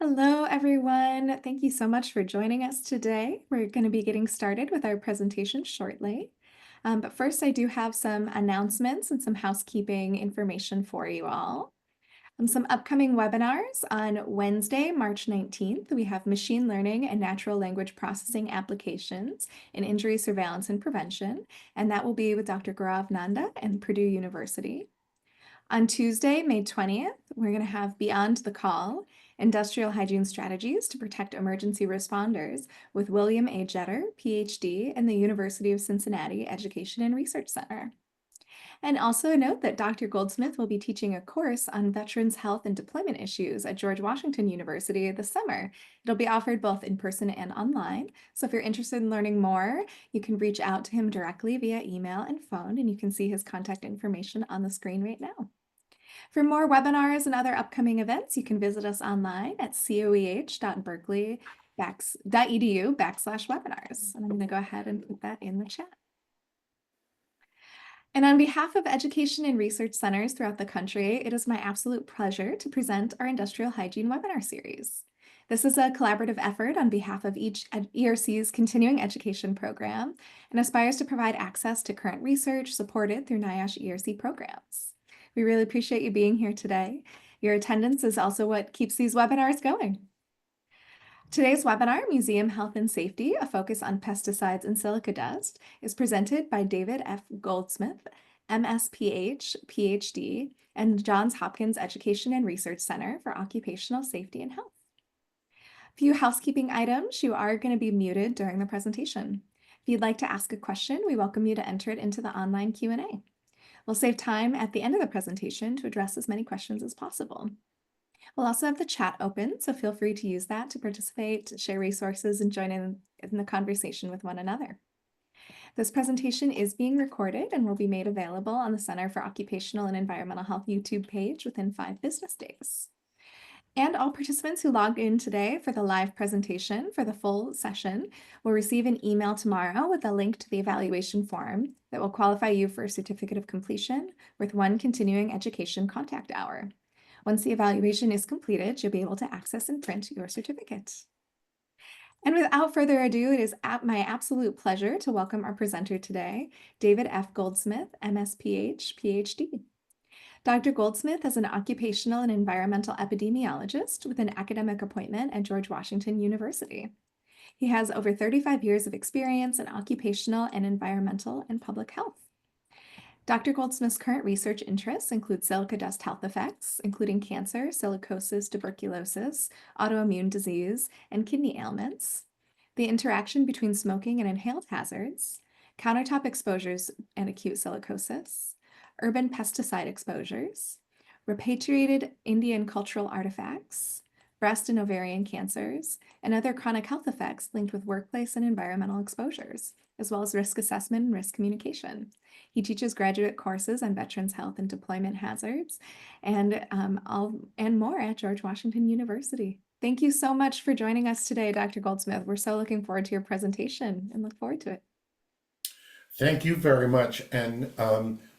Hello, everyone. Thank you so much for joining us today. We're going to be getting started with our presentation shortly. But first, I do have some announcements and some housekeeping information for you all. Some upcoming webinars on Wednesday, March 19th. We have Machine Learning and Natural Language Processing Applications in Injury Surveillance and Prevention, and that will be with Dr. Gaurav Nanda and Purdue University. On Tuesday, May 20th, we're going to have Beyond the Call, Industrial Hygiene Strategies to Protect Emergency Responders with William A. Jetter, PhD, in the University of Cincinnati Education and Research Center. And also note that Dr. Goldsmith will be teaching a course on veterans' health and deployment issues at George Washington University this summer. It'll be offered both in person and online. So if you're interested in learning more, you can reach out to him directly via email and phone, and you can see his contact information on the screen right now. For more webinars and other upcoming events, you can visit us online at coeh.berkeley.edu/webinars. And I'm going to go ahead and put that in the chat. And on behalf of education and research centers throughout the country, it is my absolute pleasure to present our industrial hygiene webinar series. This is a collaborative effort on behalf of each ERC's continuing education program and aspires to provide access to current research supported through NIOSH ERC programs. We really appreciate you being here today. Your attendance is also what keeps these webinars going. Today's webinar, Museum Health and Safety, a focus on pesticides and silica dust, is presented by David F. Goldsmith, MSPH, PhD, and Johns Hopkins Education and Research Center for Occupational Safety and Health. A few housekeeping items. You are going to be muted during the presentation. If you'd like to ask a question, we welcome you to enter it into the online Q&A. We'll save time at the end of the presentation to address as many questions as possible. We'll also have the chat open, so feel free to use that to participate, share resources, and join in the conversation with one another. This presentation is being recorded and will be made available on the Center for Occupational and Environmental Health YouTube page within 5 business days. And all participants who logged in today for the live presentation for the full session will receive an email tomorrow with a link to the evaluation form that will qualify you for a certificate of completion with 1 continuing education contact hour. Once the evaluation is completed, you'll be able to access and print your certificate. And without further ado, it is my absolute pleasure to welcome our presenter today, David F. Goldsmith, MSPH, PhD. Dr. Goldsmith is an occupational and environmental epidemiologist with an academic appointment at George Washington University. He has over 35 years of experience in occupational and environmental and public health. Dr. Goldsmith's current research interests include silica dust health effects, including cancer, silicosis, tuberculosis, autoimmune disease, and kidney ailments, the interaction between smoking and inhaled hazards, countertop exposures and acute silicosis, urban pesticide exposures, repatriated Indian cultural artifacts, breast and ovarian cancers, and other chronic health effects linked with workplace and environmental exposures, as well as risk assessment and risk communication. He teaches graduate courses on veterans' health and deployment hazards and more at George Washington University. Thank you so much for joining us today, Dr. Goldsmith. We're so looking forward to your presentation and look forward to it. Thank you very much. And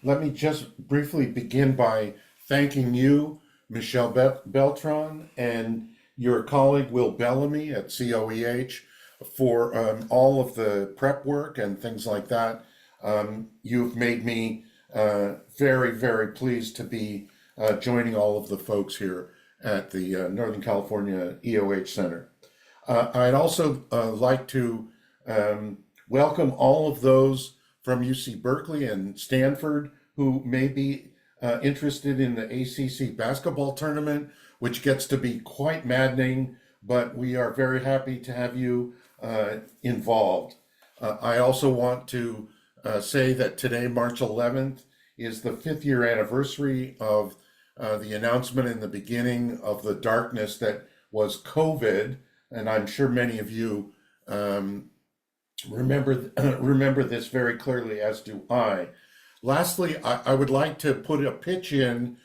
let me just briefly begin by thanking you, Michelle Beltran, and your colleague, Will Bellamy at COEH, for all of the prep work and things like that. You've made me very, very pleased to be joining all of the folks here at the Northern California EOH Center. I'd also like to welcome all of those from UC Berkeley and Stanford who may be interested in the ACC basketball tournament, which gets to be quite maddening, but we are very happy to have you involved. I also want to say that today, March 11th, is the 5th year anniversary of the announcement in the beginning of the darkness that was COVID, and I'm sure many of you remember this very clearly, as do I. Lastly, I would like to put a pitch in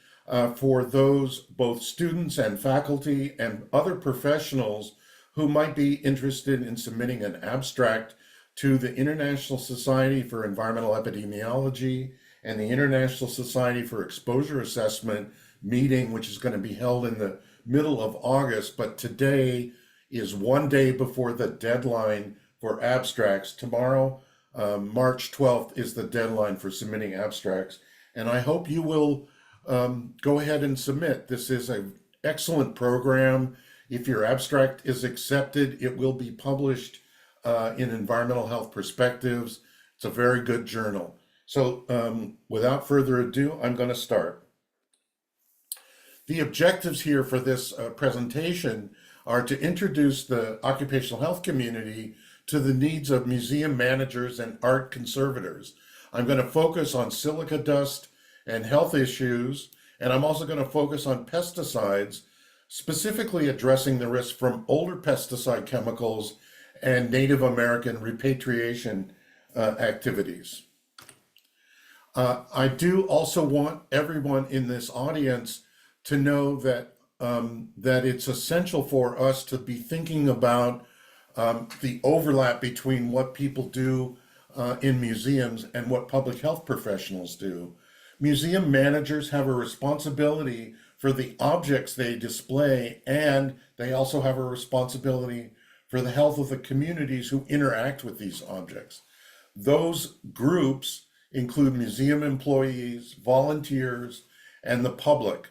for those, both students and faculty and other professionals who might be interested in submitting an abstract to the International Society for Environmental Epidemiology and the International Society for Exposure Assessment meeting, which is going to be held in the middle of August, but today is one day before the deadline for abstracts. Tomorrow, March 12th, is the deadline for submitting abstracts. And I hope you will go ahead and submit. This is an excellent program. If your abstract is accepted, it will be published in Environmental Health Perspectives. It's a very good journal. So without further ado, I'm going to start. The objectives here for this presentation are to introduce the occupational health community to the needs of museum managers and art conservators. I'm going to focus on silica dust and health issues, and I'm also going to focus on pesticides, specifically addressing the risk from older pesticide chemicals and Native American repatriation activities. I do also want everyone in this audience to know that that it's essential for us to be thinking about the overlap between what people do in museums and what public health professionals do. Museum managers have a responsibility for the objects they display, and they also have a responsibility for the health of the communities who interact with these objects. Those groups include museum employees, volunteers, and the public.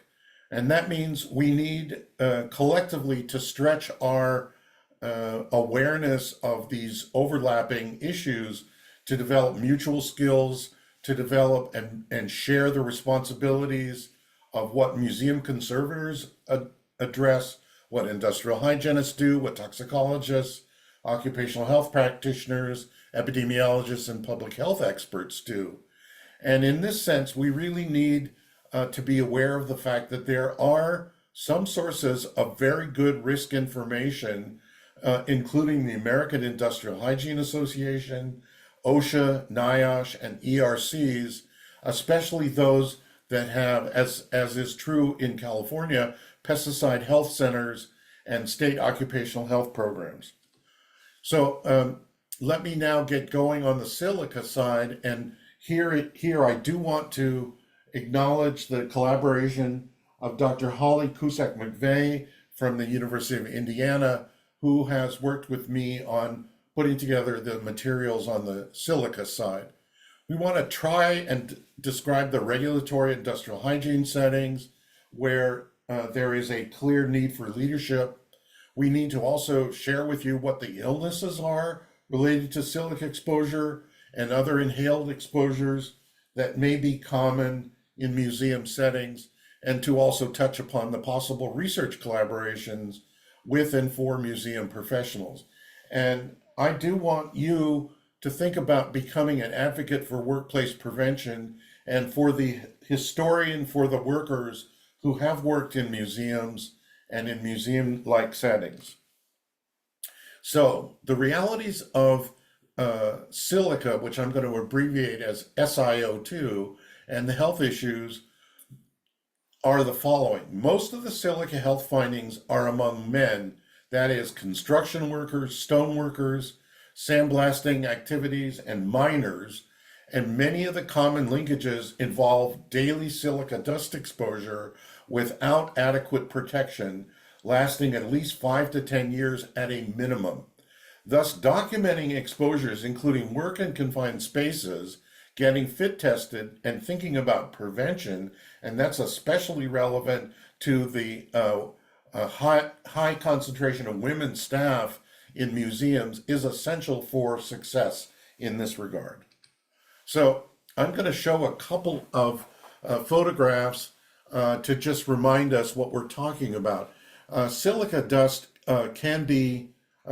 And that means we need collectively to stretch our awareness of these overlapping issues to develop mutual skills, to develop and share the responsibilities of what museum conservators address, what industrial hygienists do, what toxicologists, occupational health practitioners, epidemiologists, and public health experts do. And in this sense, we really need to be aware of the fact that there are some sources of very good risk information, including the American Industrial Hygiene Association, OSHA, NIOSH, and ERCs, especially those that have, as is true in California, pesticide health centers and state occupational health programs. So let me now get going on the silica side. And here I do want to acknowledge the collaboration of Dr. Holly Cusack-McVeigh from the University of Indiana, who has worked with me on putting together the materials on the silica side. We want to try and describe the regulatory industrial hygiene settings where there is a clear need for leadership. We need to also share with you what the illnesses are related to silica exposure and other inhaled exposures that may be common in museum settings, and to also touch upon the possible research collaborations with and for museum professionals. And I do want you to think about becoming an advocate for workplace prevention and for the historian, for the workers who have worked in museums and in museum-like settings. So the realities of silica, which I'm going to abbreviate as SiO2, and the health issues are the following. Most of the silica health findings are among men, that is construction workers, stone workers, sandblasting activities, and miners, and many of the common linkages involve daily silica dust exposure without adequate protection, lasting at least 5 to 10 years at a minimum. Thus, documenting exposures, including work in confined spaces, getting fit tested, and thinking about prevention, and that's especially relevant to the high concentration of women staff in museums, is essential for success in this regard. So I'm going to show a couple of photographs to just remind us what we're talking about. Silica dust can be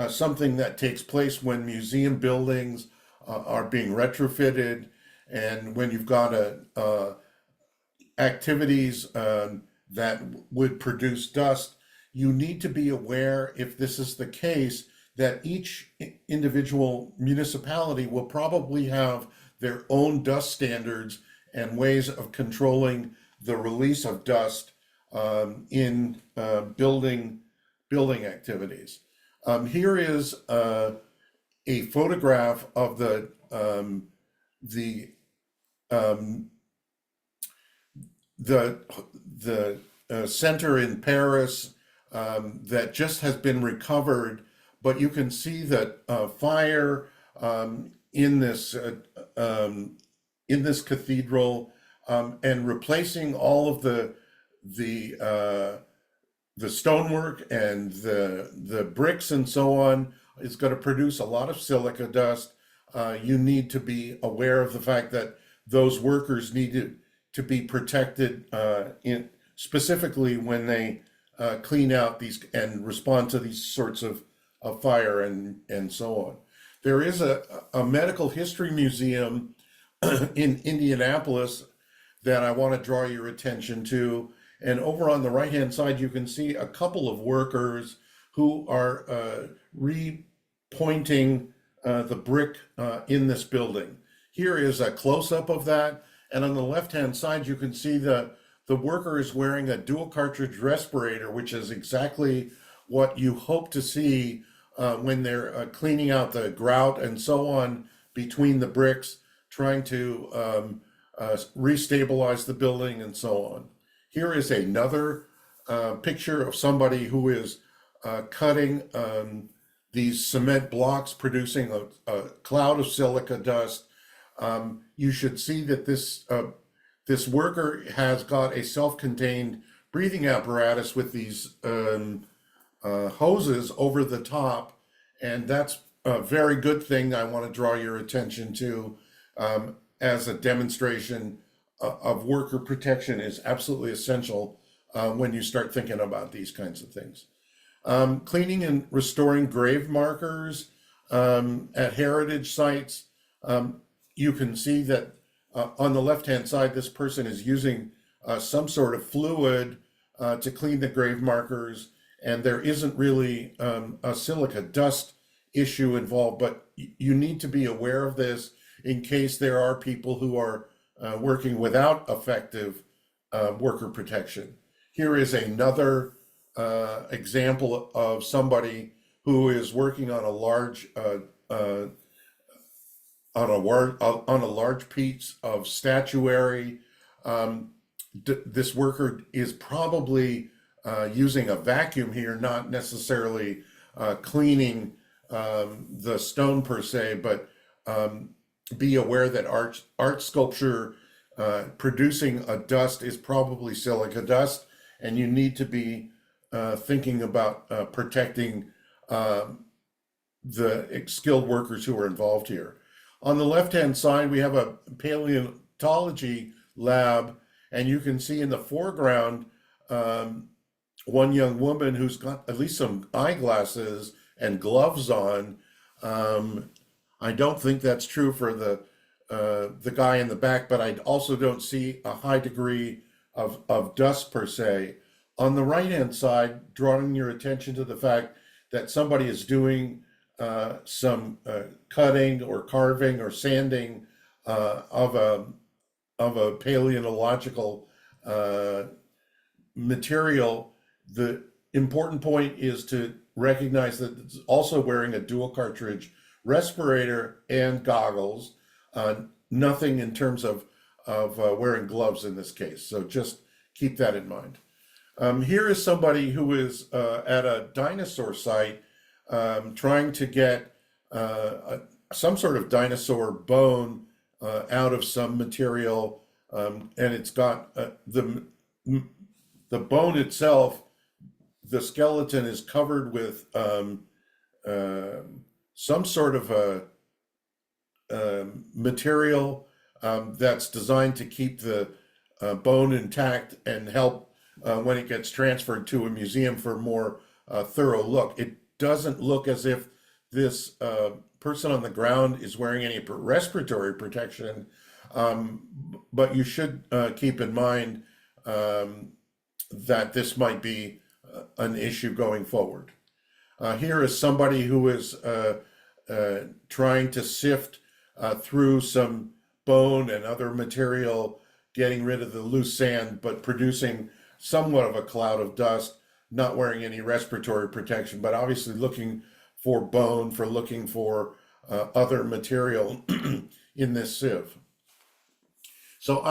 something that takes place when museum buildings are being retrofitted, and when you've got activities that would produce dust. You need to be aware, if this is the case, that each individual municipality will probably have their own dust standards and ways of controlling the release of dust in building activities. Here is a photograph of the the center in Paris that just has been recovered, but you can see that fire in this cathedral, and replacing all of the stonework and the bricks and so on is going to produce a lot of silica dust. You need to be aware of the fact that those workers need to be protected specifically when they clean out these and respond to these sorts of fire and so on. There is a medical history museum in Indianapolis that I want to draw your attention to. And over on the right-hand side, you can see a couple of workers who are repointing the brick in this building. Here is a close-up of that. And on the left-hand side, you can see the worker is wearing a dual cartridge respirator, which is exactly what you hope to see when they're cleaning out the grout and so on between the bricks, trying to restabilize the building and so on. Here is another picture of somebody who is cutting these cement blocks, producing a cloud of silica dust. You should see that this worker has got a self-contained breathing apparatus with these hoses over the top, and that's a very good thing I want to draw your attention to as a demonstration of worker protection is absolutely essential when you start thinking about these kinds of things. Cleaning and restoring grave markers at heritage sites. You can see that on the left-hand side, this person is using some sort of fluid to clean the grave markers, and there isn't really a silica dust issue involved, but you need to be aware of this in case there are people who are working without effective worker protection. Here is another example of somebody who is working on a large piece of statuary. This worker is probably using a vacuum here, not necessarily cleaning the stone per se, but be aware that art sculpture producing a dust is probably silica dust, and you need to be thinking about protecting the skilled workers who are involved here. On the left-hand side, we have a paleontology lab, and you can see in the foreground one young woman who's got at least some eyeglasses and gloves on. I don't think that's true for the guy in the back, but I also don't see a high degree of dust per se. On the right-hand side, drawing your attention to the fact that somebody is doing some cutting or carving or sanding of a paleontological material. The important point is to recognize that it's also wearing a dual cartridge respirator and goggles, nothing in terms of wearing gloves in this case. So just keep that in mind. Here is somebody who is at a dinosaur site trying to get some sort of dinosaur bone out of some material, and it's got the bone itself, the skeleton is covered with some sort of a material that's designed to keep the bone intact and help when it gets transferred to a museum for a more thorough look. It doesn't look as if this person on the ground is wearing any respiratory protection, but you should keep in mind that this might be an issue going forward. Here is somebody who is trying to sift through some bone and other material, getting rid of the loose sand, but producing somewhat of a cloud of dust, not wearing any respiratory protection, but obviously looking for bone, looking for other material in this sieve. So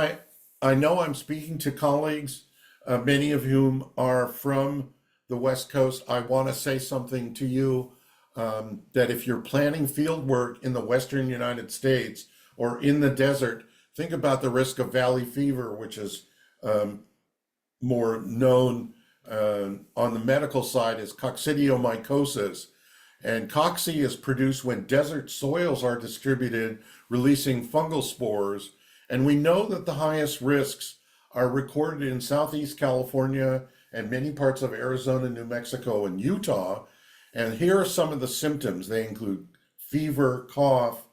I know I'm speaking to colleagues many of whom are from the West Coast, I want to say something to you that if you're planning field work in the Western United States or in the desert, think about the risk of valley fever, which is um, more known on the medical side as coccidiomycosis. And cocci is produced when desert soils are distributed, releasing fungal spores. And we know that the highest risks are recorded in Southeast California and many parts of Arizona, New Mexico, and Utah. And here are some of the symptoms. They include fever, cough,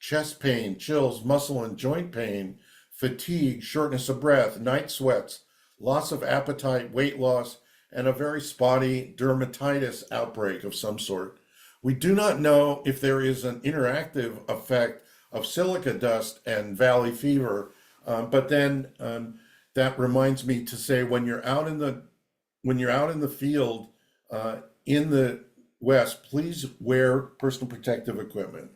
chest pain, chills, muscle and joint pain, fatigue, shortness of breath, night sweats, loss of appetite, weight loss, and a very spotty dermatitis outbreak of some sort. We do not know if there is an interactive effect of silica dust and valley fever, but then that reminds me to say when you're out in the field in the West, please wear personal protective equipment.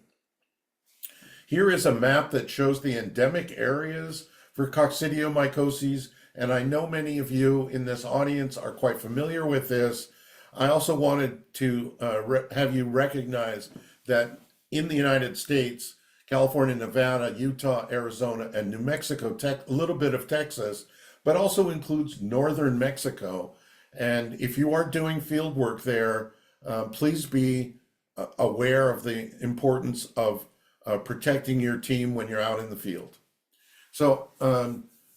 Here is a map that shows the endemic areas for coccidiomycosis, and I know many of you in this audience are quite familiar with this. I also wanted to have you recognize that in the United States, California, Nevada, Utah, Arizona, and New Mexico, a little bit of Texas, but also includes northern Mexico. And if you are doing field work there, please be aware of the importance of protecting your team when you're out in the field. So,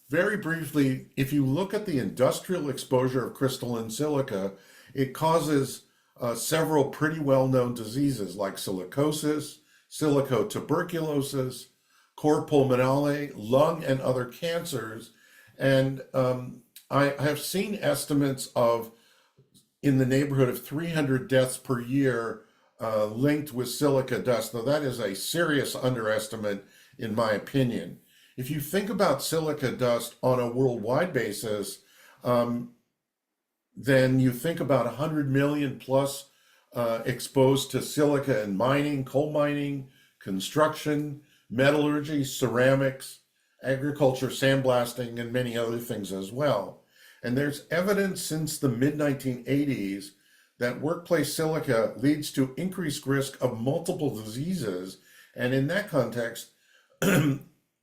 very briefly, if you look at the industrial exposure of crystalline silica, it causes several pretty well-known diseases like silicosis, silicotuberculosis, cor pulmonale, lung and other cancers. And I have seen estimates of in the neighborhood of 300 deaths per year linked with silica dust. Now, that is a serious underestimate, in my opinion. If you think about silica dust on a worldwide basis, then you think about 100 million plus exposed to silica in mining, coal mining, construction, metallurgy, ceramics, agriculture, sandblasting, and many other things as well. And there's evidence since the mid-1980s that workplace silica leads to increased risk of multiple diseases. And in that context,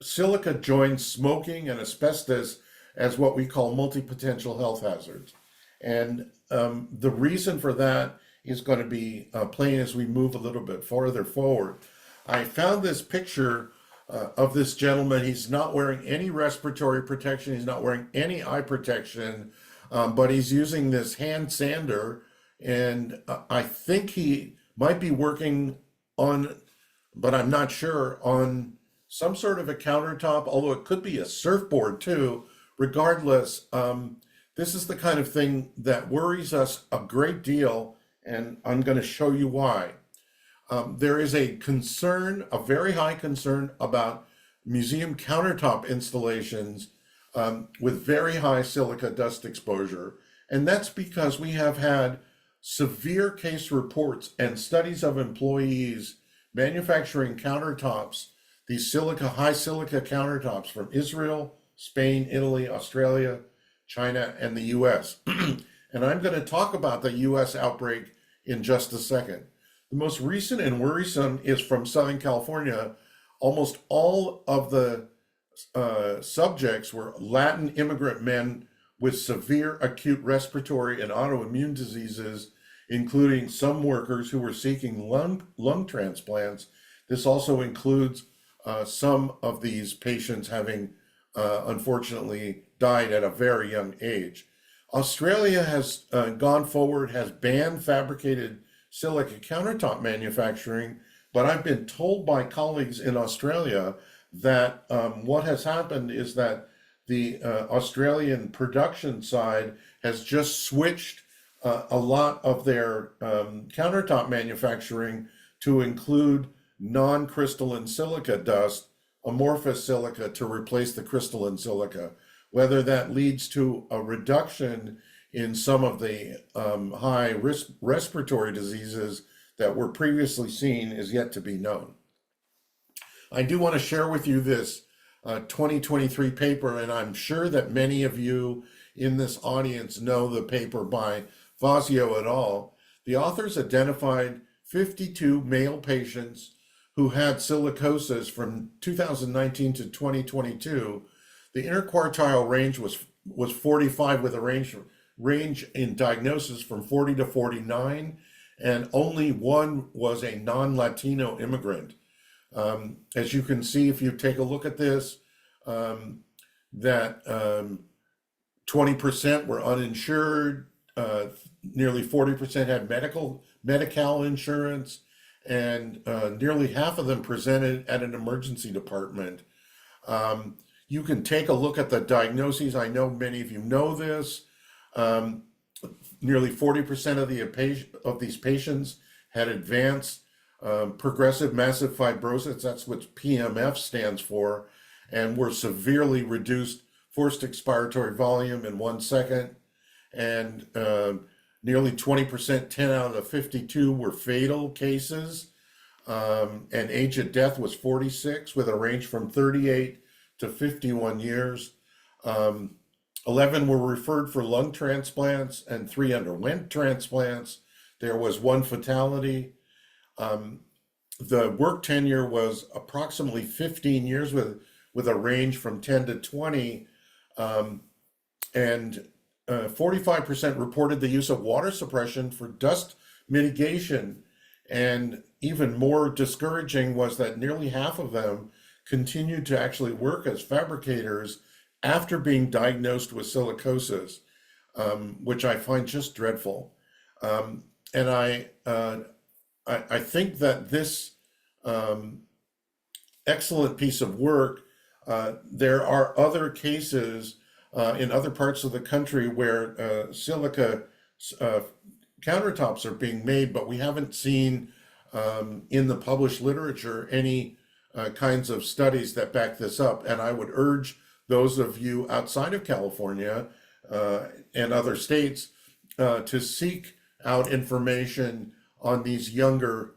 silica joins smoking and asbestos as what we call multi-potential health hazards. And the reason for that is going to be plain as we move a little bit farther forward. I found this picture of this gentleman. He's not wearing any respiratory protection. He's not wearing any eye protection, but he's using this hand sander. And I think he might be working on, but I'm not sure, on some sort of a countertop, although it could be a surfboard too. Regardless, this is the kind of thing that worries us a great deal, and I'm going to show you why. There is a concern, a very high concern about museum countertop installations with very high silica dust exposure. And that's because we have had severe case reports and studies of employees manufacturing countertops, these high silica countertops from Israel, Spain, Italy, Australia, China, and the US. And I'm going to talk about the US outbreak in just a second. The most recent and worrisome is from Southern California. Almost all of the subjects were Latin immigrant men with severe acute respiratory and autoimmune diseases, including some workers who were seeking lung transplants. This also includes some of these patients having unfortunately died at a very young age. Australia has gone forward, has banned fabricated silica countertop manufacturing, but I've been told by colleagues in Australia that what has happened is that the Australian production side has just switched a lot of their countertop manufacturing to include non-crystalline silica dust, amorphous silica, to replace the crystalline silica. Whether that leads to a reduction in some of the high risk respiratory diseases that were previously seen is yet to be known. I do want to share with you this 2023 paper, and I'm sure that many of you in this audience know the paper by Fazio et al., the authors identified 52 male patients who had silicosis from 2019 to 2022. The interquartile range was 45 with a range in diagnosis from 40 to 49, and only one was a non-Latino immigrant. As you can see, if you take a look at this, that 20% were uninsured, nearly 40% had Medi-Cal insurance, and nearly half of them presented at an emergency department. You can take a look at the diagnoses. I know many of you know this. Nearly 40% of these patients had advanced progressive massive fibrosis. That's what PMF stands for, and were severely reduced forced expiratory volume in 1 second. And nearly 20%, 10 out of the 52 were fatal cases. And age of death was 46 with a range from 38 to 51 years. 11 were referred for lung transplants and 3 underwent transplants. There was 1 fatality. The work tenure was approximately 15 years with a range from 10 to 20. And 45% reported the use of water suppression for dust mitigation. And even more discouraging was that nearly half of them continued to actually work as fabricators after being diagnosed with silicosis, which I find just dreadful. And I think that this excellent piece of work, there are other cases in other parts of the country where silica countertops are being made, but we haven't seen in the published literature any kinds of studies that back this up. And I would urge those of you outside of California and other states to seek out information on these younger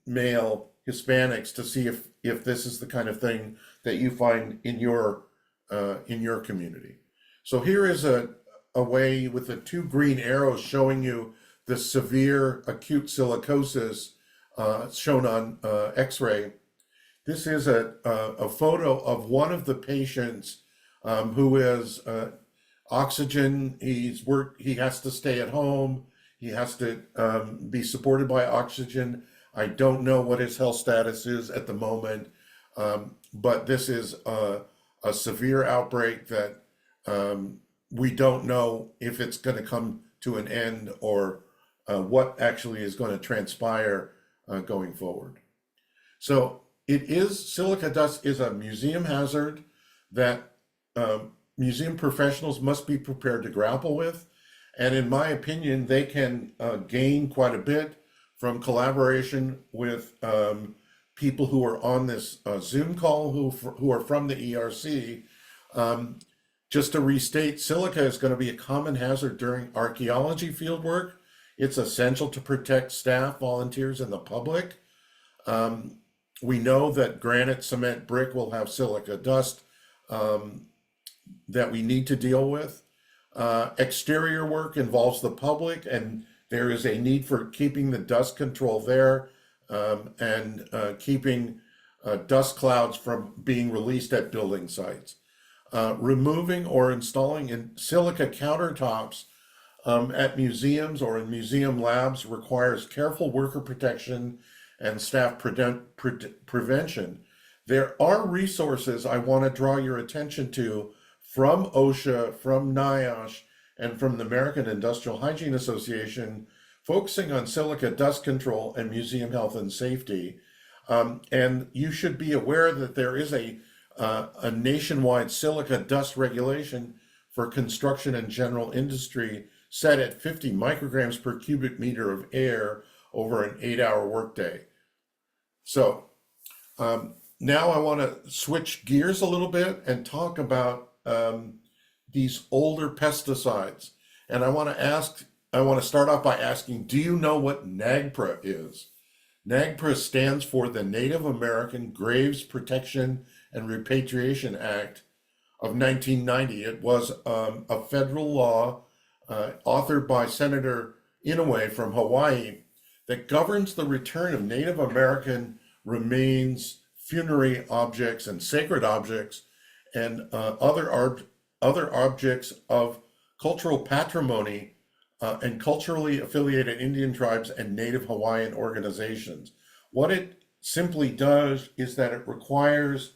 male Hispanics to see if this is the kind of thing that you find in your community. So here is a way with the 2 green arrows showing you the severe acute silicosis shown on X-ray. This is a photo of one of the patients who is oxygen. He has to stay at home. He has to be supported by oxygen. I don't know what his health status is at the moment, but this is a severe outbreak that we don't know if it's going to come to an end or what actually is going to transpire going forward. So silica dust is a museum hazard that museum professionals must be prepared to grapple with. And in my opinion, they can gain quite a bit from collaboration with people who are on this Zoom call who are from the ERC. Just to restate, silica is going to be a common hazard during archaeology fieldwork. It's essential to protect staff, volunteers, and the public. We know that granite, cement, brick will have silica dust that we need to deal with. Exterior work involves the public, and there is a need for keeping the dust control there and keeping dust clouds from being released at building sites. Removing or installing in silica countertops at museums or in museum labs requires careful worker protection and staff prevention. There are resources I want to draw your attention to from OSHA, from NIOSH, and from the American Industrial Hygiene Association, focusing on silica dust control and museum health and safety. And you should be aware that there is a nationwide silica dust regulation for construction and general industry set at 50 micrograms per cubic meter of air over an 8-hour workday. So now I want to switch gears a little bit and talk about these older pesticides. And I want to start off by asking, do you know what NAGPRA is? NAGPRA stands for the Native American Graves Protection and Repatriation Act of 1990. It was a federal law authored by Senator Inouye from Hawaii that governs the return of Native American remains, funerary objects, and sacred objects, and other objects of cultural patrimony and culturally affiliated Indian tribes and Native Hawaiian organizations. What it simply does is that it requires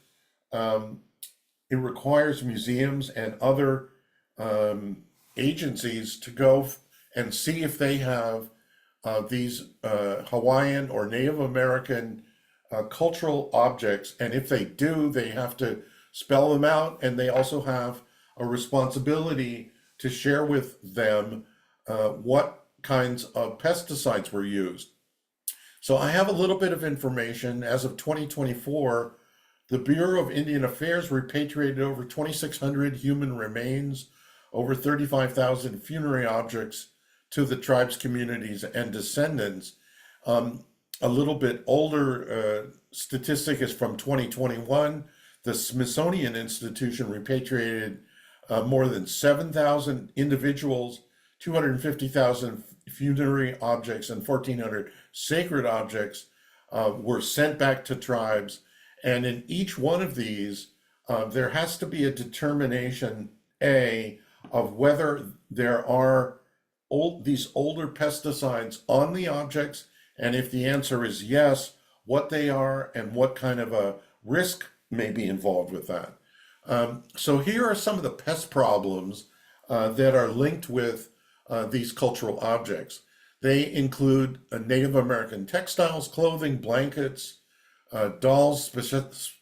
museums and other agencies to go and see if they have these Hawaiian or Native American cultural objects, and if they do, they have to spell them out, and they also have a responsibility to share with them what kinds of pesticides were used. So I have a little bit of information. As of 2024, the Bureau of Indian Affairs repatriated over 2,600 human remains, over 35,000 funerary objects to the tribe's communities and descendants. A little bit older statistic is from 2021. The Smithsonian Institution repatriated more than 7,000 individuals, 250,000 funerary objects, and 1,400 sacred objects were sent back to tribes. And in each one of these, there has to be a determination, of whether there are these older pesticides on the objects, and if the answer is yes, what they are and what kind of a risk may be involved with that. So here are some of the pest problems that are linked with these cultural objects. They include Native American textiles, clothing, blankets, dolls,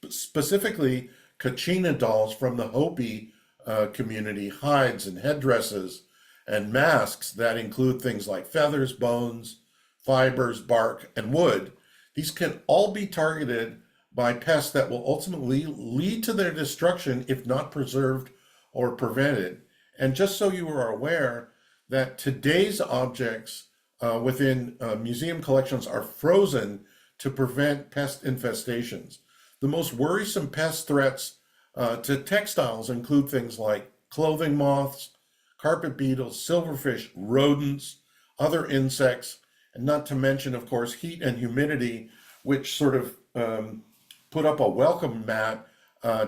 specifically Kachina dolls from the Hopi community, hides and headdresses, and masks that include things like feathers, bones, fibers, bark, and wood. These can all be targeted by pests that will ultimately lead to their destruction if not preserved or prevented. And just so you are aware that today's objects within museum collections are frozen to prevent pest infestations. The most worrisome pest threats to textiles include things like clothing moths, carpet beetles, silverfish, rodents, other insects, and not to mention, of course, heat and humidity, which sort of put up a welcome mat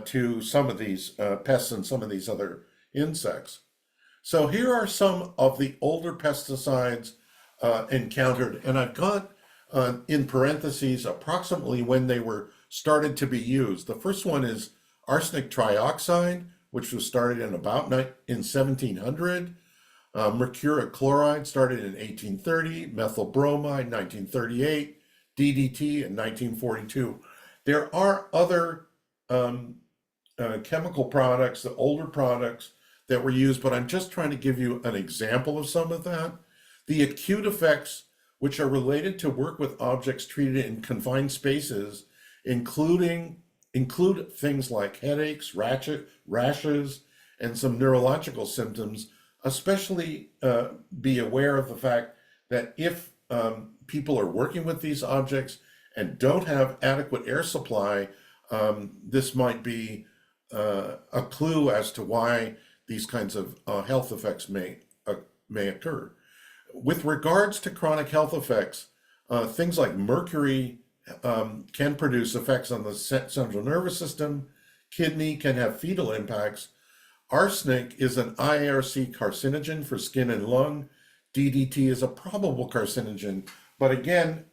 to some of these pests and some of these other insects. So here are some of the older pesticides encountered, and I've got in parentheses approximately when they were started to be used. The first one is arsenic trioxide, which was started in about in 1700. Mercuric chloride started in 1830, methyl bromide 1938, DDT in 1942. There are other chemical products, the older products that were used, but I'm just trying to give you an example of some of that. The acute effects, which are related to work with objects treated in confined spaces, include things like headaches, rashes, and some neurological symptoms. Especially be aware of the fact that if people are working with these objects and don't have adequate air supply, this might be a clue as to why these kinds of health effects may occur. With regards to chronic health effects, things like mercury can produce effects on the central nervous system. Kidney can have fetal impacts. Arsenic is an IARC carcinogen for skin and lung. DDT is a probable carcinogen, but again,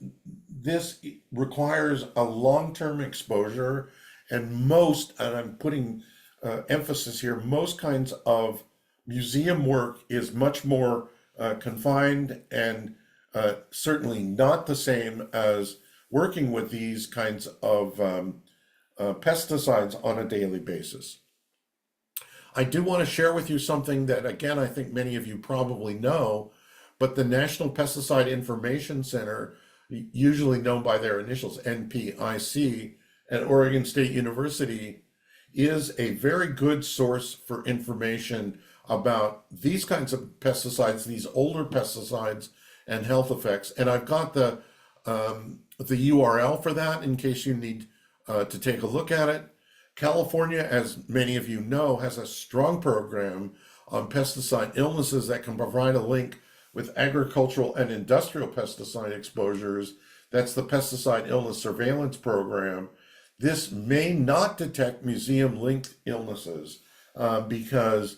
this requires a long-term exposure, and I'm putting emphasis here, most kinds of museum work is much more confined and certainly not the same as working with these kinds of pesticides on a daily basis. I do want to share with you something that, again, I think many of you probably know, but the National Pesticide Information Center, usually known by their initials NPIC, at Oregon State University, is a very good source for information about these kinds of pesticides, these older pesticides and health effects. And I've got the URL for that in case you need to take a look at it. California, as many of you know, has a strong program on pesticide illnesses that can provide a link with agricultural and industrial pesticide exposures. That's the Pesticide Illness Surveillance Program. This may not detect museum-linked illnesses because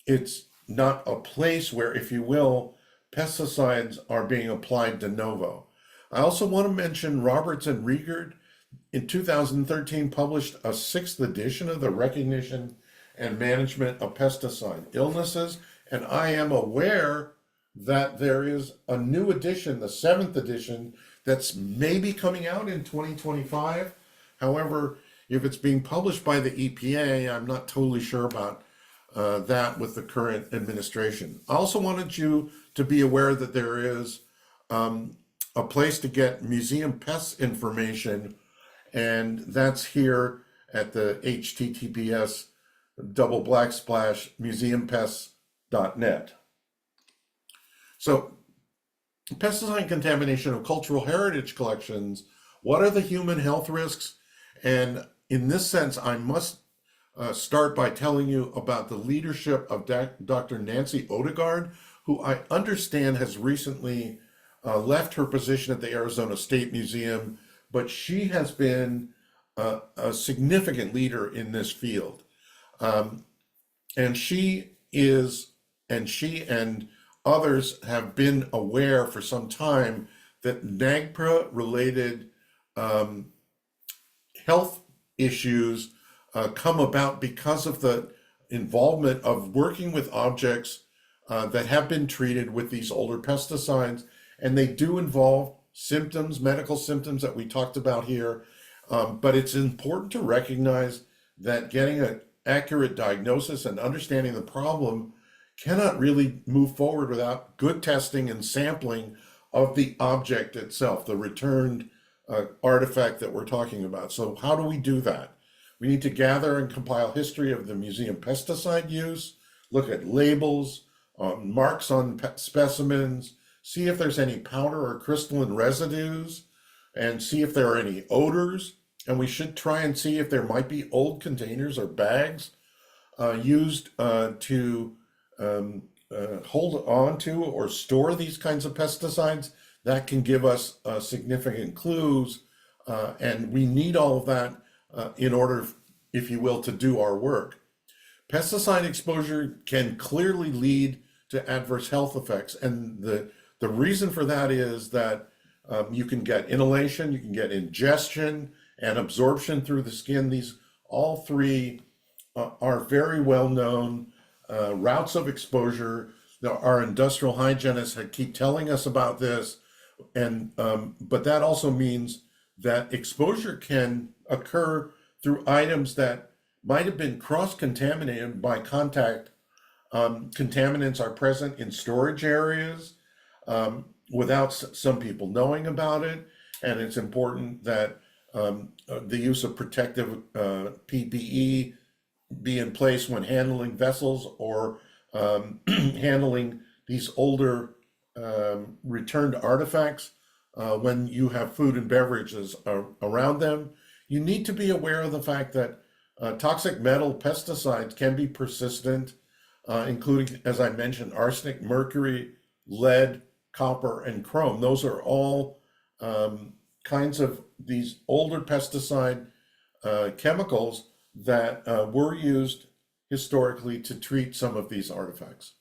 it's not a place where, if you will, pesticides are being applied de novo. I also want to mention Roberts and Riegert in 2013 published a sixth edition of the Recognition and Management of Pesticide Illnesses, and I am aware that there is a new edition, the seventh edition, that's maybe coming out in 2025. However, if it's being published by the EPA, I'm not totally sure about that with the current administration. I also wanted you to be aware that there is a place to get museum pest information, and that's here at the https://museumpests.net. So, pesticide contamination of cultural heritage collections, what are the human health risks? And in this sense, I must start by telling you about the leadership of Dr. Nancy Odegaard, who I understand has recently left her position at the Arizona State Museum, but she has been a significant leader in this field. And she and others have been aware for some time that NAGPRA-related health issues come about because of the involvement of working with objects that have been treated with these older pesticides, and they do involve symptoms, medical symptoms that we talked about here, but it's important to recognize that getting an accurate diagnosis and understanding the problem cannot really move forward without good testing and sampling of the object itself, the returned artifact that we're talking about. So how do we do that? We need to gather and compile history of the museum pesticide use, look at labels, marks on specimens, see if there's any powder or crystalline residues, and see if there are any odors. And we should try and see if there might be old containers or bags used to hold on to or store these kinds of pesticides. That can give us significant clues, and we need all of that in order, if you will, to do our work. Pesticide exposure can clearly lead to adverse health effects, and the reason for that is that you can get inhalation, you can get ingestion and absorption through the skin. These all three are very well known routes of exposure. Our industrial hygienists keep telling us about this, and but that also means that exposure can occur through items that might have been cross-contaminated by contact. Contaminants are present in storage areas without some people knowing about it, and it's important that the use of protective PPE be in place when handling vessels or handling these older returned artifacts when you have food and beverages around them. You need to be aware of the fact that toxic metal pesticides can be persistent, including, as I mentioned, arsenic, mercury, lead, copper, and chrome. Those are all kinds of these older pesticide chemicals that were used historically to treat some of these artifacts.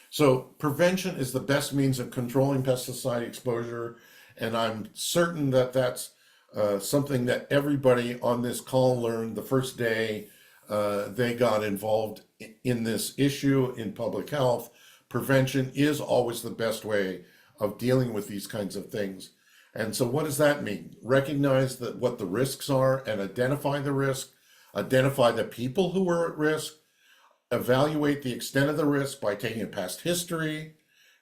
So prevention is the best means of controlling pesticide exposure, and I'm certain that that's something that everybody on this call learned the first day they got involved in this issue in public health. Prevention is always the best way of dealing with these kinds of things. And so what does that mean? Recognize that what the risks are and identify the risk, identify the people who are at risk, evaluate the extent of the risk by taking a past history,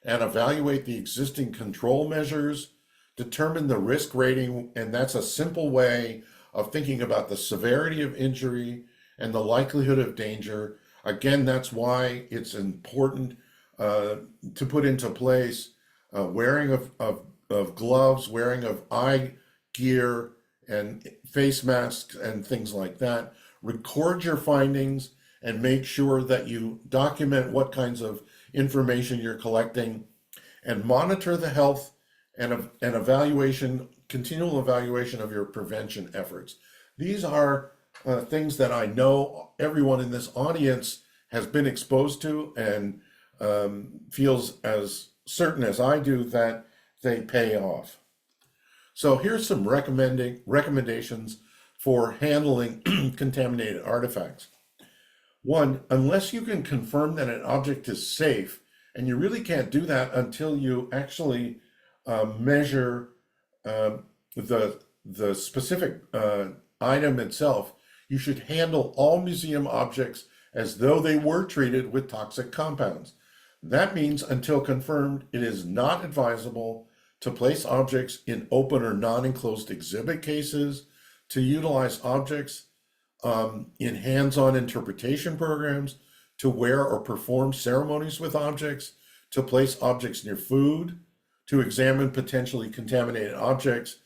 and evaluate the existing control measures, determine the risk rating, and that's a simple way of thinking about the severity of injury and the likelihood of danger. Again, that's why it's important to put into place wearing of gloves, wearing of eye gear, and face masks and things like that. Record your findings and make sure that you document what kinds of information you're collecting, and monitor the health and evaluation, continual evaluation of your prevention efforts. These are things that I know everyone in this audience has been exposed to and feels as certain as I do that they pay off. So here's some recommendations for handling contaminated artifacts. One, unless you can confirm that an object is safe, and you really can't do that until you actually measure the specific item itself, you should handle all museum objects as though they were treated with toxic compounds. That means until confirmed, it is not advisable to place objects in open or non-enclosed exhibit cases, to utilize objects in hands-on interpretation programs, to wear or perform ceremonies with objects, to place objects near food, to examine potentially contaminated objects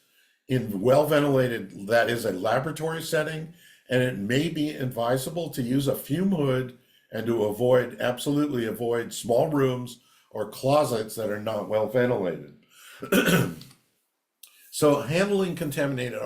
in well-ventilated, that is a laboratory setting, and it may be advisable to use a fume hood and to absolutely avoid small rooms or closets that are not well ventilated. So handling contaminated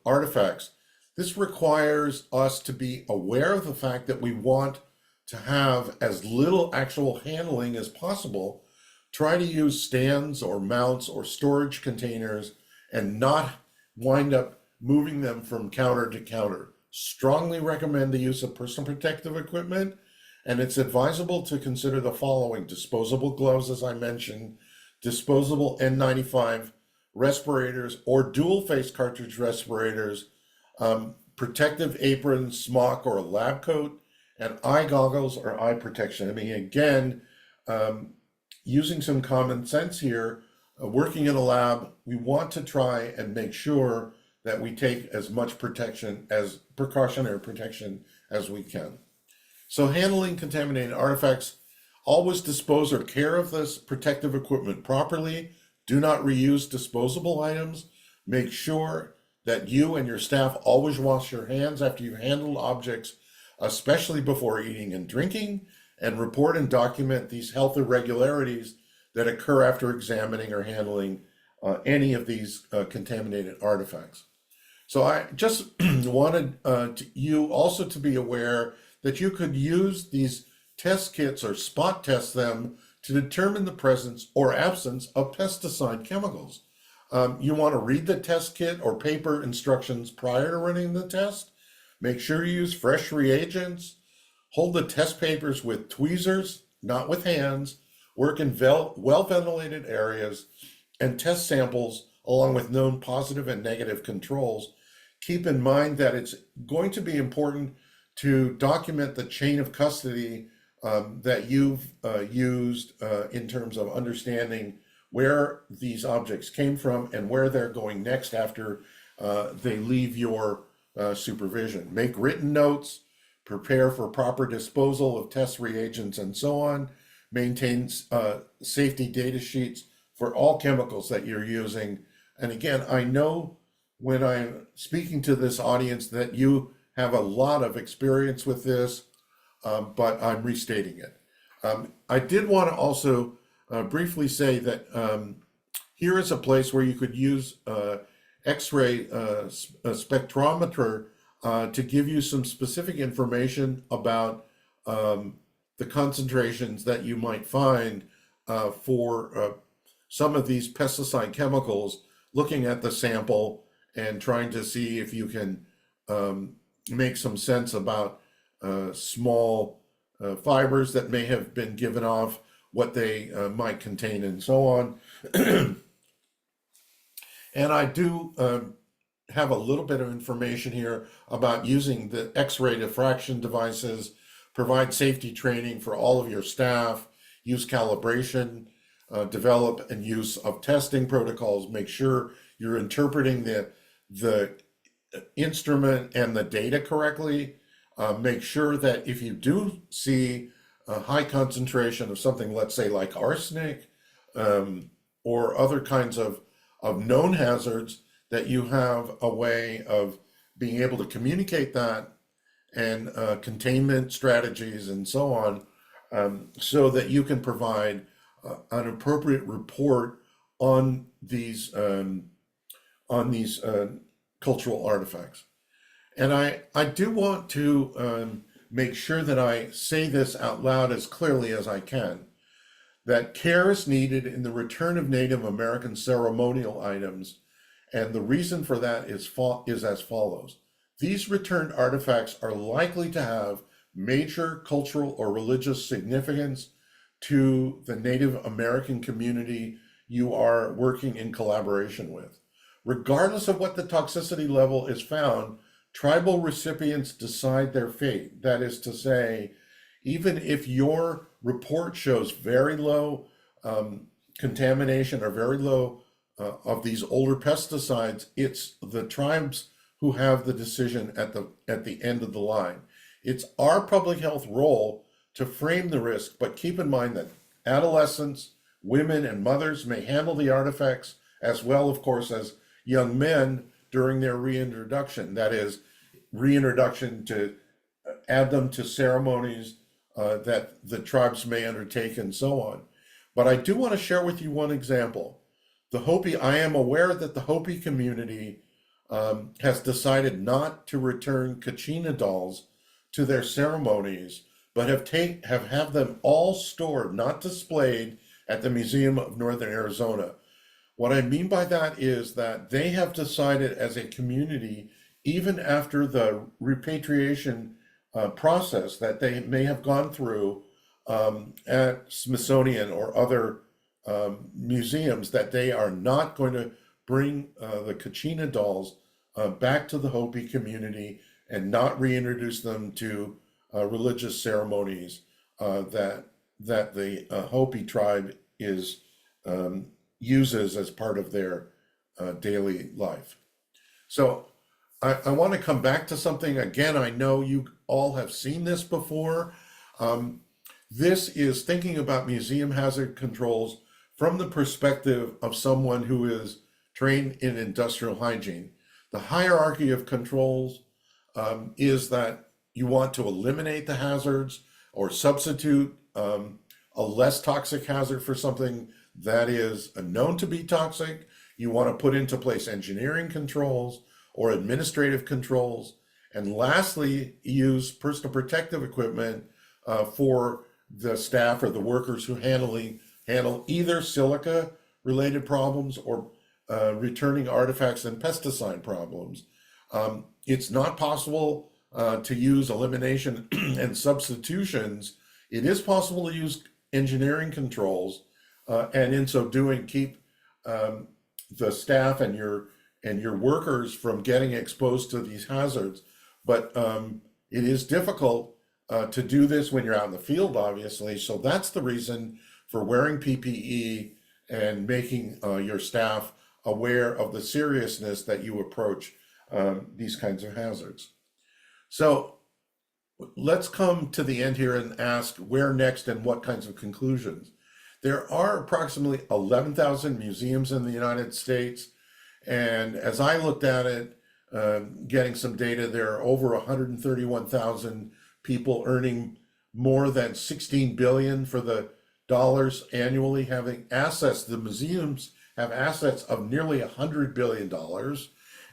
artifacts, this requires us to be aware of the fact that we want to have as little actual handling as possible. Try to use stands or mounts or storage containers and not wind up moving them from counter to counter. Strongly recommend the use of personal protective equipment, and it's advisable to consider the following: disposable gloves, as I mentioned, disposable N95 respirators or dual face cartridge respirators, protective aprons, smock or a lab coat, and eye goggles or eye protection. I mean, again, using some common sense here, working in a lab, we want to try and make sure that we take as much precautionary protection as we can. So handling contaminated artifacts, always dispose or care of this protective equipment properly. Do not reuse disposable items. Make sure that you and your staff always wash your hands after you've handled objects, especially before eating and drinking, and report and document these health irregularities that occur after examining or handling any of these contaminated artifacts. So I just wanted you also to be aware that you could use these test kits or spot test them to determine the presence or absence of pesticide chemicals. You want to read the test kit or paper instructions prior to running the test. Make sure you use fresh reagents. Hold the test papers with tweezers, not with hands. Work in well-ventilated areas and test samples along with known positive and negative controls. Keep in mind that it's going to be important to document the chain of custody that you've used in terms of understanding where these objects came from and where they're going next after they leave your supervision. Make written notes, prepare for proper disposal of test reagents and so on. Maintain safety data sheets for all chemicals that you're using. And again, I know when I'm speaking to this audience that you have a lot of experience with this, but I'm restating it. I did want to also briefly say that here is a place where you could use X-ray spectrometer to give you some specific information about the concentrations that you might find for some of these pesticide chemicals, looking at the sample and trying to see if you can make some sense about small fibers that may have been given off, what they might contain, and so on. And I do have a little bit of information here about using the X-ray diffraction devices, provide safety training for all of your staff, use calibration, develop and use of testing protocols, make sure you're interpreting the instrument and the data correctly. Make sure that if you do see a high concentration of something, let's say like arsenic or other kinds of known hazards, that you have a way of being able to communicate that and containment strategies and so on, so that you can provide an appropriate report on these cultural artifacts. And I do want to make sure that I say this out loud as clearly as I can, that care is needed in the return of Native American ceremonial items, and the reason for that is as follows. These returned artifacts are likely to have major cultural or religious significance to the Native American community you are working in collaboration with. Regardless of what the toxicity level is found, tribal recipients decide their fate. That is to say, even if your report shows very low contamination or very low of these older pesticides, it's the tribes who have the decision at the end of the line. It's our public health role to frame the risk, but keep in mind that adolescents, women, and mothers may handle the artifacts as well, of course, as young men during their reintroduction. That is, reintroduction to add them to ceremonies that the tribes may undertake and so on. But I do want to share with you one example. I am aware that the Hopi community has decided not to return kachina dolls to their ceremonies, but have them all stored, not displayed, at the Museum of Northern Arizona. What I mean by that is that they have decided as a community, even after the repatriation process that they may have gone through at Smithsonian or other museums, that they are not going to bring the kachina dolls back to the Hopi community and not reintroduce them to religious ceremonies that the Hopi tribe uses as part of their daily life. So I want to come back to something. Again, I know you all have seen this before. This is thinking about museum hazard controls from the perspective of someone who is trained in industrial hygiene. The hierarchy of controls is that you want to eliminate the hazards or substitute a less toxic hazard for something that is known to be toxic. You want to put into place engineering controls or administrative controls. And lastly, use personal protective equipment for the staff or the workers who handle either silica related problems or returning artifacts and pesticide problems. It's not possible to use elimination and substitutions. It is possible to use engineering controls, and in so doing, keep the staff and your workers from getting exposed to these hazards. But it is difficult to do this when you're out in the field, obviously. So that's the reason for wearing PPE and making your staff aware of the seriousness that you approach these kinds of hazards. So let's come to the end here and ask where next and what kinds of conclusions. There are approximately 11,000 museums in the United States. And as I looked at it, getting some data, there are over 131,000 people earning more than 16 billion for the dollars annually, having assets. The museums have assets of nearly $100 billion.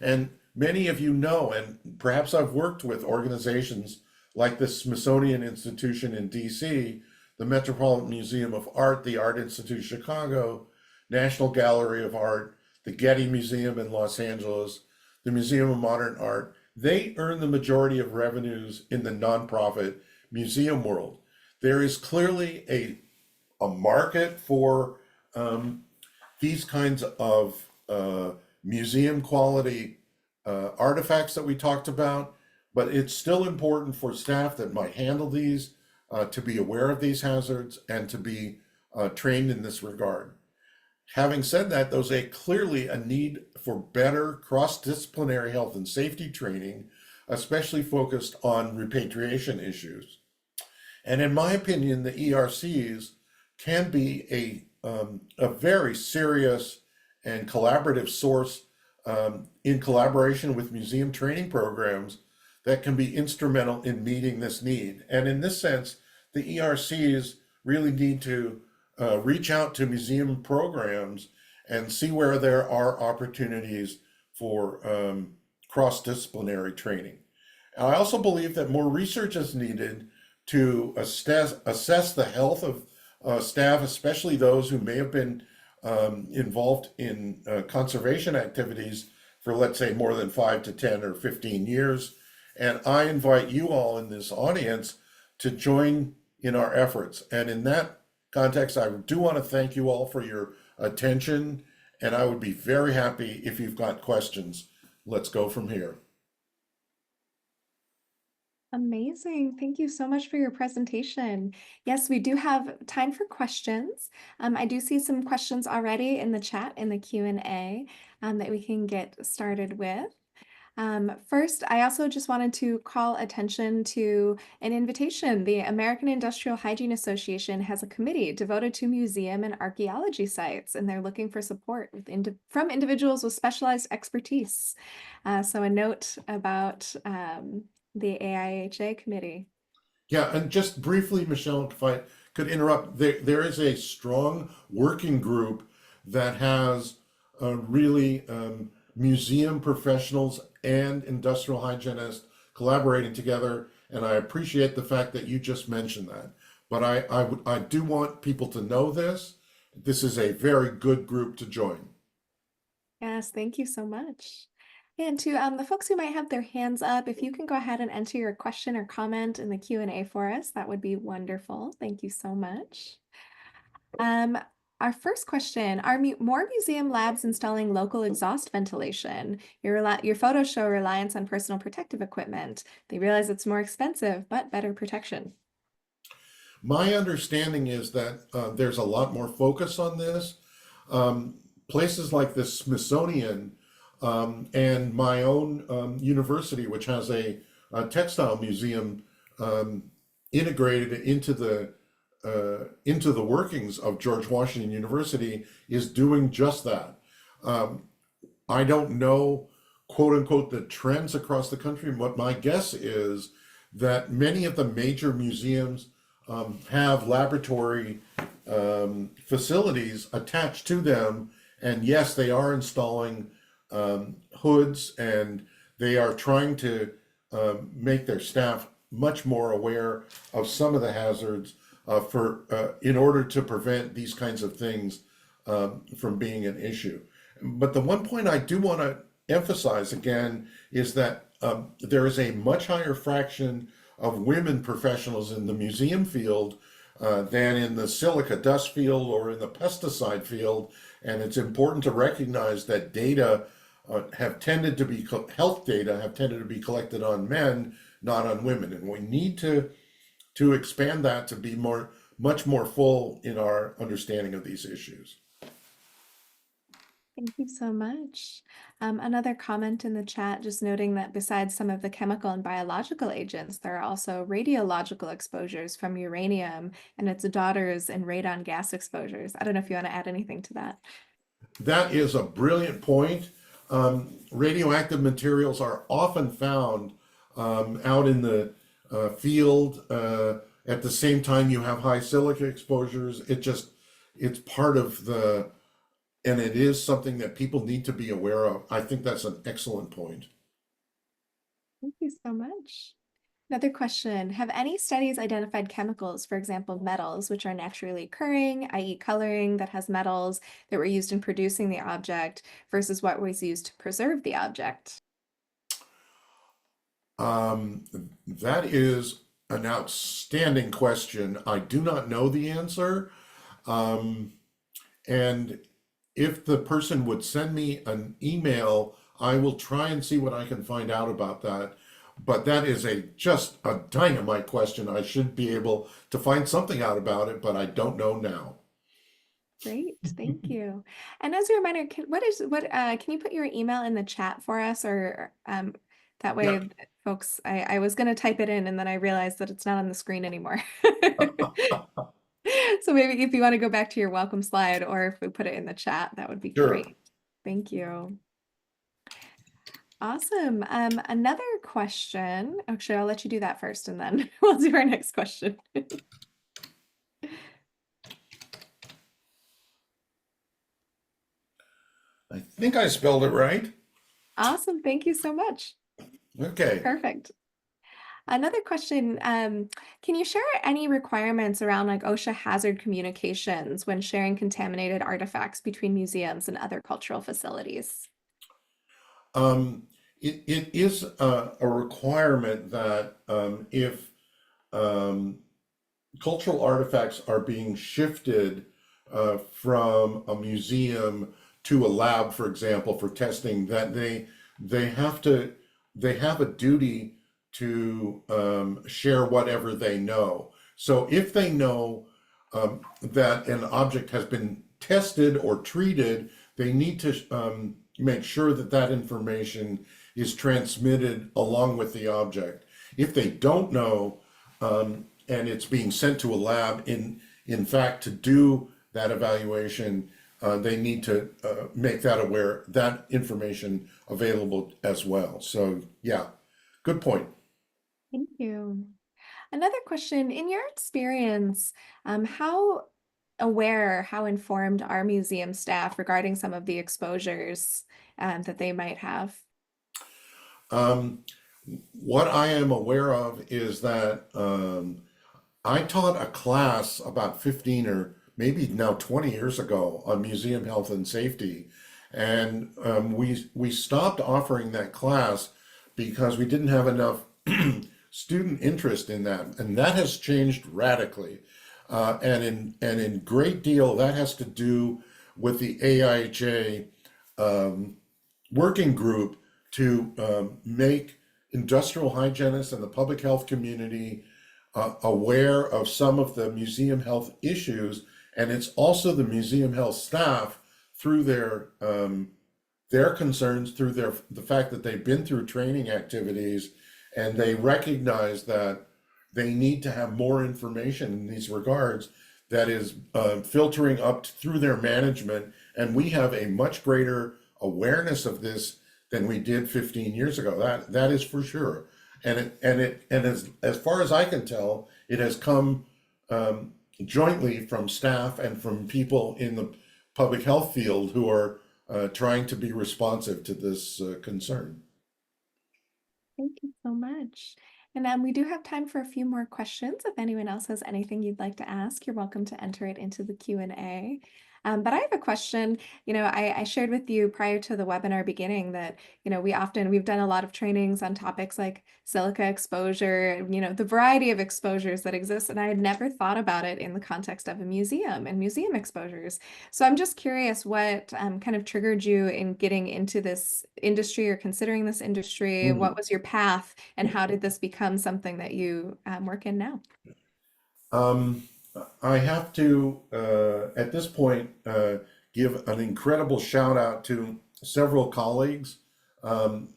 And many of you know, and perhaps I've worked with organizations like the Smithsonian Institution in DC, the Metropolitan Museum of Art, the Art Institute of Chicago, National Gallery of Art, the Getty Museum in Los Angeles, the Museum of Modern Art. They earn the majority of revenues in the nonprofit museum world. There is clearly a market for these kinds of museum quality artifacts that we talked about, but it's still important for staff that might handle these to be aware of these hazards and to be trained in this regard. Having said that, there's clearly a need for better cross-disciplinary health and safety training, especially focused on repatriation issues. And in my opinion, the ERCs can be a very serious and collaborative source in collaboration with museum training programs that can be instrumental in meeting this need. And in this sense, the ERCs really need to reach out to museum programs and see where there are opportunities for cross-disciplinary training. I also believe that more research is needed to assess the health of staff, especially those who may have been involved in conservation activities for, let's say, more than 5 to 10 or 15 years. And I invite you all in this audience to join in our efforts. And in that context, I do want to thank you all for your attention. And I would be very happy if you've got questions. Let's go from here. Amazing. Thank you so much for your presentation. Yes, we do have time for questions. I do see some questions already in the chat in the Q&A that we can get started with. First, I also just wanted to call attention to an invitation. The American Industrial Hygiene Association has a committee devoted to museum and archaeology sites, and they're looking for support from individuals with specialized expertise. So a note about the AIHA committee. Yeah, and just briefly, Michelle, if I could interrupt, there is a strong working group that has really museum professionals and industrial hygienists collaborating together, and I appreciate the fact that you just mentioned that. But I do want people to know this. This is a very good group to join. Yes, thank you so much. And to the folks who might have their hands up, if you can go ahead and enter your question or comment in the Q&A for us, that would be wonderful. Thank you so much. Our first question, are more museum labs installing local exhaust ventilation? Your photos show reliance on personal protective equipment. They realize it's more expensive, but better protection. My understanding is that there's a lot more focus on this. Places like the Smithsonian and my own university, which has a textile museum integrated into the workings of George Washington University, is doing just that. I don't know, quote unquote, the trends across the country, but my guess is that many of the major museums have laboratory facilities attached to them. And yes, they are installing hoods, and they are trying to make their staff much more aware of some of the hazards in order to prevent these kinds of things from being an issue. But the one point I do want to emphasize again is that there is a much higher fraction of women professionals in the museum field than in the silica dust field or in the pesticide field. And it's important to recognize that health data have tended to be collected on men, not on women. And we need to expand that to be much more full in our understanding of these issues. Thank you so much. Another comment in the chat, just noting that besides some of the chemical and biological agents, there are also radiological exposures from uranium and its daughters and radon gas exposures. I don't know if you want to add anything to that. That is a brilliant point. Radioactive materials are often found out in the field. At the same time, you have high silica exposures. It's part of and it is something that people need to be aware of. I think that's an excellent point. Thank you so much. Another question, have any studies identified chemicals, for example, metals, which are naturally occurring, i.e. coloring that has metals that were used in producing the object versus what was used to preserve the object? That is an outstanding question. I do not know the answer. And if the person would send me an email, I will try and see what I can find out about that. But that is just a dynamite question. I should be able to find something out about it, but I don't know now. Great, thank you. And as a reminder, can you put your email in the chat for us, or that way, Yeah. folks, I was going to type it in and then I realized that it's not on the screen anymore. So maybe if you want to go back to your welcome slide, or if we put it in the chat, that would be Sure. great. Thank you. Awesome. Another question. Actually, I'll let you do that first and then we'll do our next question. I think I spelled it right. Awesome. Thank you so much. Okay. Perfect. Another question, can you share any requirements around like OSHA hazard communications when sharing contaminated artifacts between museums and other cultural facilities? Um, it is a requirement that if um, cultural artifacts are being shifted from a museum to a lab, for example, for testing, that they have to they have a duty to share whatever they know. So if they know that an object has been tested or treated, they need to make sure that that information is transmitted along with the object. If they don't know, and it's being sent to a lab, in fact, to do that evaluation, they need to make that aware, that information available as well. So yeah, good point. Thank you. Another question, in your experience, how aware, how informed are museum staff regarding some of the exposures that they might have? Um, what I am aware of is that I taught a class about 15 or maybe now 20 years ago on museum health and safety. And we stopped offering that class because we didn't have enough student interest in that. And that has changed radically. And in great deal, that has to do with the AIHA working group to make industrial hygienists and the public health community aware of some of the museum health issues, and it's also the museum health staff through their concerns, through the fact that they've been through training activities, and they recognize that they need to have more information in these regards that is filtering up through their management, and we have a much greater awareness of this than we did 15 years ago. That is for sure. And as far as I can tell, it has come jointly from staff and from people in the public health field who are trying to be responsive to this concern. Thank you so much. And we do have time for a few more questions. If anyone else has anything you'd like to ask, you're welcome to enter it into the Q&A. But I have a question. I shared with you prior to the webinar beginning that, we've done a lot of trainings on topics like silica exposure, the variety of exposures that exist. And I had never thought about it in the context of a museum and museum exposures. So I'm just curious what kind of triggered you in getting into this industry or considering this industry? Hmm. What was your path and how did this become something that you work in now? Um, I have to, at this point, give an incredible shout out to several colleagues,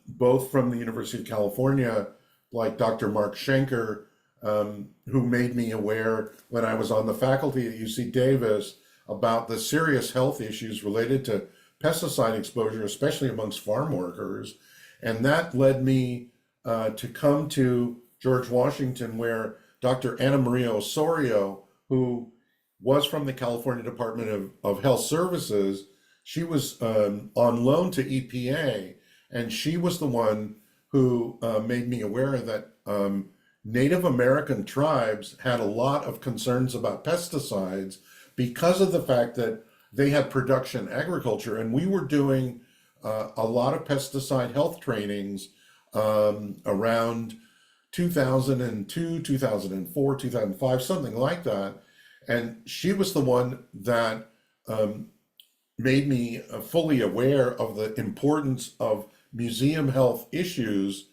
both from the University of California, like Dr. Mark Schenker, who made me aware when I was on the faculty at UC Davis about the serious health issues related to pesticide exposure, especially amongst farm workers. And that led me to come to George Washington, where Dr. Anna Maria Osorio, who was from the California Department of Health Services, she was on loan to EPA, and she was the one who made me aware that Native American tribes had a lot of concerns about pesticides because of the fact that they had production agriculture, and we were doing a lot of pesticide health trainings around 2002, 2004, 2005, something like that. And she was the one that made me fully aware of the importance of museum health issues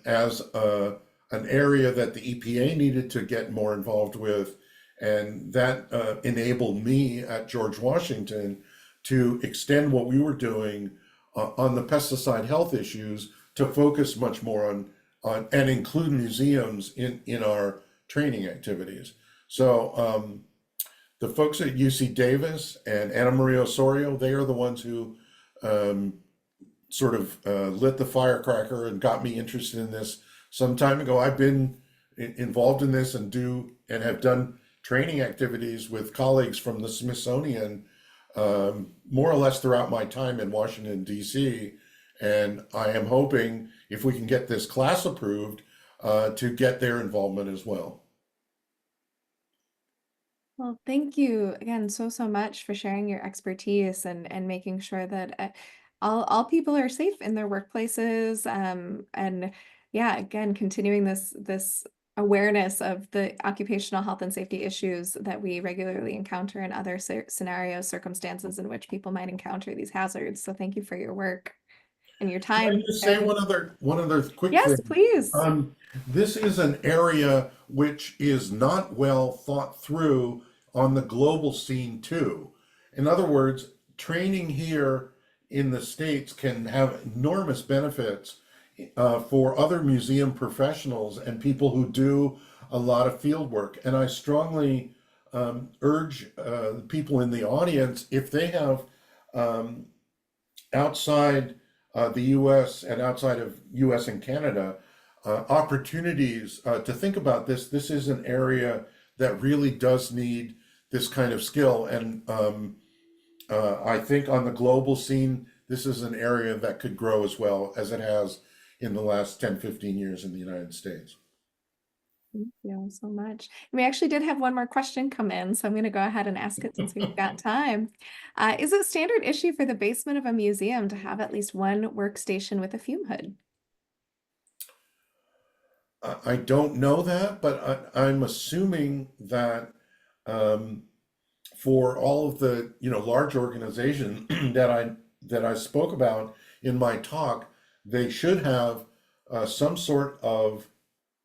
as an area that the EPA needed to get more involved with. And that enabled me at George Washington to extend what we were doing on the pesticide health issues to focus much more on and include museums in our training activities. So the folks at UC Davis and Anna Maria Osorio, they are the ones who um, sort of lit the firecracker and got me interested in this some time ago. I've been involved in this and have done training activities with colleagues from the Smithsonian more or less throughout my time in Washington, D.C. And I am hoping if we can get this class approved to get their involvement as well. Well, thank you again so much for sharing your expertise and making sure that all people are safe in their workplaces. And yeah, again, continuing this awareness of the occupational health and safety issues that we regularly encounter in other scenarios, circumstances in which people might encounter these hazards. So thank you for your work and your Can I time just say sharing. one other quick Yes, thing? please. This is an area which is not well thought through on the global scene too. In other words, training here in the States can have enormous benefits for other museum professionals and people who do a lot of field work. And I strongly urge people in the audience, if they have um, outside the US and outside of US and Canada, opportunities to think about this. This is an area that really does need this kind of skill. And I think on the global scene, this is an area that could grow as well as it has in the last 10, 15 years in the United States. Thank you so much. We actually did have one more question come in, so I'm going to go ahead and ask it since we've got time. Is it standard issue for the basement of a museum to have at least one workstation with a fume hood? I don't know that, but I'm assuming that um, for all of the large organizations that I spoke about in my talk, they should have some sort of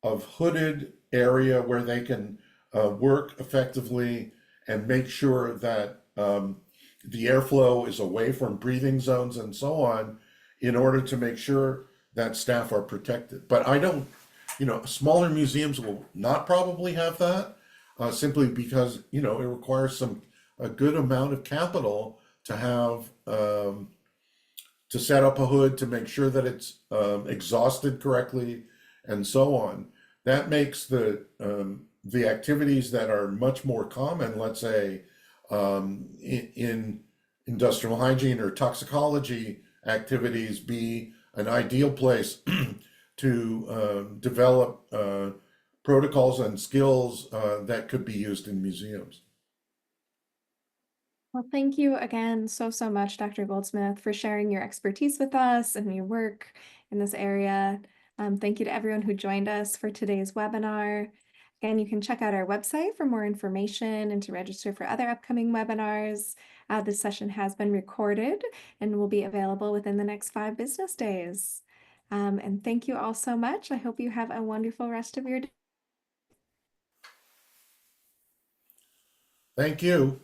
hooded area where they can work effectively and make sure that the airflow is away from breathing zones and so on, in order to make sure that staff are protected. But I don't, smaller museums will not probably have that simply because it requires a good amount of capital to have to set up a hood to make sure that it's exhausted correctly and so on. That makes the activities that are much more common, let's say in industrial hygiene or toxicology activities, be an ideal place to develop protocols and skills that could be used in museums. Well, thank you again so much, Dr. Goldsmith, for sharing your expertise with us and your work in this area. Thank you to everyone who joined us for today's webinar. Again, you can check out our website for more information and to register for other upcoming webinars. This session has been recorded and will be available within the next 5 business days. And thank you all so much. I hope you have a wonderful rest of your day. Thank you.